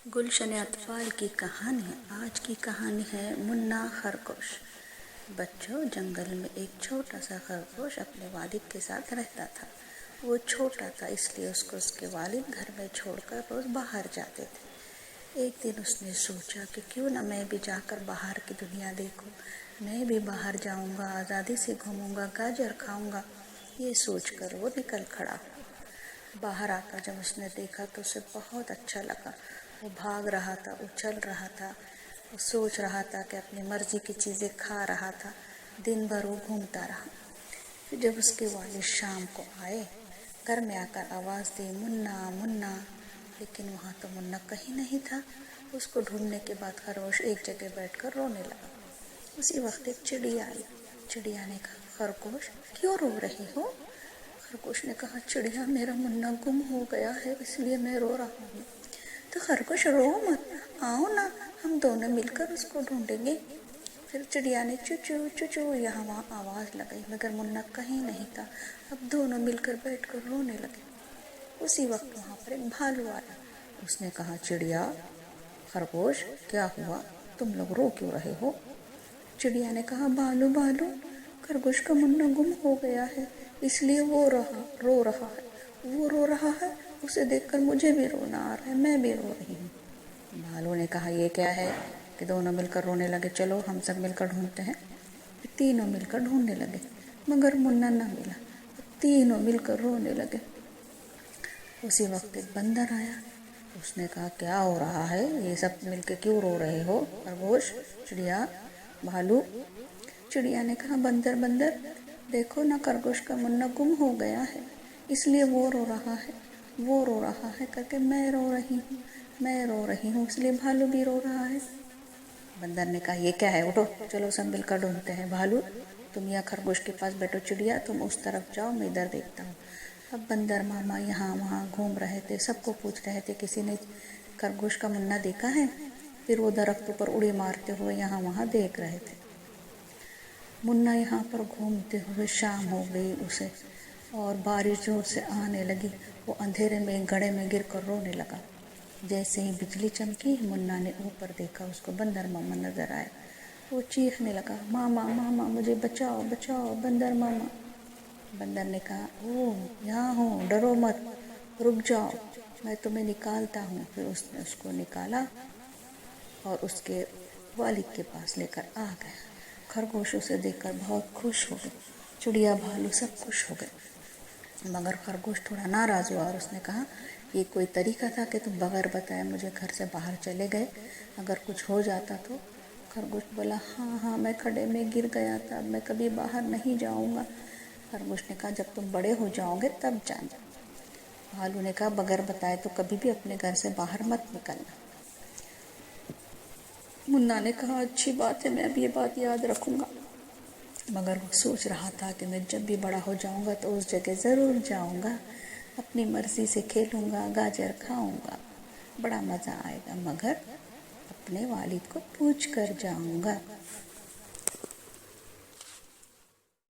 गुलशन अतफाल की कहानी। आज की कहानी है मुन्ना खरगोश। बच्चों, जंगल में एक छोटा सा खरगोश अपने वालिद के साथ रहता था। वो छोटा था इसलिए उसको उसके वालिद घर में छोड़कर रोज बाहर जाते थे। एक दिन उसने सोचा कि क्यों न मैं भी जाकर बाहर की दुनिया देखूं। मैं भी बाहर जाऊंगा, आज़ादी से घूमूंगा, गाजर खाऊंगा। ये सोचकर वो निकल खड़ा। बाहर आकर जब उसने देखा तो उसे बहुत अच्छा लगा। वो भाग रहा था, उछल रहा था, वो सोच रहा था कि अपनी मर्जी की चीज़ें खा रहा था। दिन भर वो घूमता रहा। फिर जब उसके वालिद शाम को आए, घर में आकर आवाज़ दी, मुन्ना मुन्ना। लेकिन वहाँ तो मुन्ना कहीं नहीं था। उसको ढूंढने के बाद खरगोश एक जगह बैठकर रोने लगा। उसी वक्त एक चिड़िया आई। चिड़िया ने कहा, खरगोश क्यों रो रही हो? खरगोश ने कहा, चिड़िया मेरा मुन्ना गुम हो गया है, इसलिए मैं रो रहा हूँ। तो खरगोश रो मत, आओ ना, हम दोनों मिलकर उसको ढूंढेंगे। फिर चिड़िया ने चुचू चुचू यहाँ वहाँ आवाज़ लगाई, मगर मुन्ना कहीं नहीं था। अब दोनों मिलकर बैठकर रोने लगे। उसी वक्त वहाँ पर एक भालू आया। उसने कहा, चिड़िया खरगोश क्या हुआ, तुम लोग रो क्यों रहे हो? चिड़िया ने कहा, भालू भालू, खरगोश का मुन्ना गुम हो गया है, इसलिए वो रो रहा है। वो रो रहा है, उसे देखकर मुझे भी रोना आ रहा है, मैं भी रो रही हूँ। भालू ने कहा, ये क्या है कि दोनों मिलकर रोने लगे, चलो हम सब मिलकर ढूंढते हैं। तीनों मिलकर ढूंढने लगे, मगर मुन्ना न मिला। तीनों मिलकर रोने लगे। उसी वक्त एक बंदर आया। उसने कहा, क्या हो रहा है, ये सब मिलकर क्यों रो रहे हो? खरगोश, चिड़िया, भालू। चिड़िया ने कहा, बंदर बंदर, देखो ना, खरगोश का मुन्ना गुम हो गया है, इसलिए वो रो रहा है। वो रो रहा है करके मैं रो रही हूँ, मैं रो रही हूँ, इसलिए भालू भी रो रहा है। बंदर ने कहा, ये क्या है, उठो चलो सब मिलकर ढूंढते हैं। भालू तुम यहाँ खरगोश के पास बैठो, चिड़िया तुम उस तरफ जाओ, मैं इधर देखता हूँ। अब बंदर मामा यहाँ वहाँ घूम रहे थे, सबको पूछ रहे थे किसी ने खरगोश का मुन्ना देखा है। फिर वो दरख्तों पर उड़ी मारते हुए यहाँ वहाँ देख रहे थे। मुन्ना यहाँ पर घूमते हुए शाम हो गई उसे, और बारिश जोर से आने लगी। वो अंधेरे में गड्ढे में गिर कर रोने लगा। जैसे ही बिजली चमकी, मुन्ना ने ऊपर देखा, उसको बंदर मामा नजर आया। वो चीखने लगा, मामा मामा मुझे बचाओ बचाओ, बंदर मामा। बंदर ने कहा, ओह यहाँ हो, डरो मत, रुक जाओ, मैं तुम्हें निकालता हूँ। फिर उसने उसको निकाला और उसके वालिद के पास लेकर आ गया। खरगोश उसे देखकर बहुत खुश हो गए। चिड़िया भालू सब खुश हो गए, मगर खरगोश थोड़ा नाराज़ हुआ और उसने कहा, ये कोई तरीका था कि तुम बगैर बताए मुझे घर से बाहर चले गए? अगर कुछ हो जाता तो? खरगोश बोला, हाँ हाँ, मैं खड्डे में गिर गया था, मैं कभी बाहर नहीं जाऊँगा। खरगोश ने कहा, जब तुम बड़े हो जाओगे तब जाना। भालू ने कहा, बगैर बताए तो कभी भी अपने घर से बाहर मत निकलना। मुन्ना ने कहा, अच्छी बात है, मैं अब ये बात याद रखूँगा। मगर वो सोच रहा था कि मैं जब भी बड़ा हो जाऊंगा तो उस जगह ज़रूर जाऊंगा, अपनी मर्जी से खेलूंगा, गाजर खाऊंगा, बड़ा मज़ा आएगा, मगर अपने वालिद को पूछ कर जाऊंगा।